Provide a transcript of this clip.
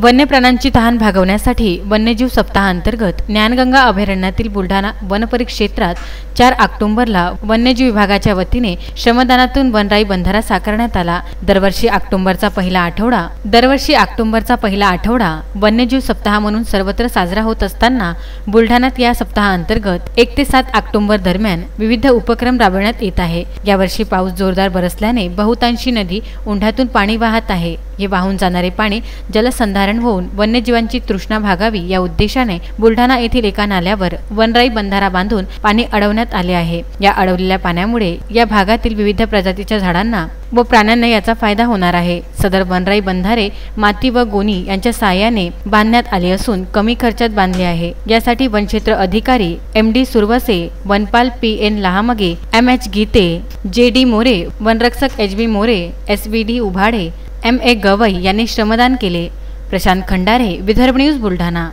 वन्य प्राण्यांची तहान भागवण्यासाठी वन्यजीव सप्ताहांतर्गत ज्ञानगंगा अभयारण्यातील बुलढाणा वनपरिक्षेत्रात 4 ऑक्टोबरला वन्यजीव विभागाच्या वतीने श्रमदानातून वनराई बंधारा साकारण्यात आला। दरवर्षी ऑक्टोबरचा पहिला आठवडा वन्यजीव सप्ताह म्हणून सर्वत्र साजरा होत असताना बुलढाण्यात या सप्ताहांतर्गत 1 ते 7 ऑक्टोबर दरम्यान विविध उपक्रम राबवण्यात येत आहे। यावर्षी पाऊस जोरदार बरसल्याने बहुतांशी नदी ओढ्यातून पाणी वाहत आहे। हे वाहून जाणारे पाणी जलसंधारण होऊन वन्यजीवांची तृष्णा भागावी या उद्देशाने बुलढाणा येथील एका नाल्यावर वनराई बंधारा बांधून पाणी अडवण्यात आले आहे। या अडवलेल्या पाण्यामुळे या भागातील विविध प्रजातीच्या झाडांना व प्राण्यांना याचा फायदा होणार आहे। सदर वनराई बंधारे माती व गोणी यांच्या सहाय्याने बांधण्यात आले असून कमी खर्चात बांधले आहे। यासाठी वनक्षेत्र अधिकारी MD सुरवसे, वनपाल PN लहामगे, MH गीते, JD मोरे, वनरक्षक HB More, SVD उभाडे, MA Gavai यांनी श्रमदान केले। प्रशांत खंडारे, विदर्भ न्यूज बुलढाणा।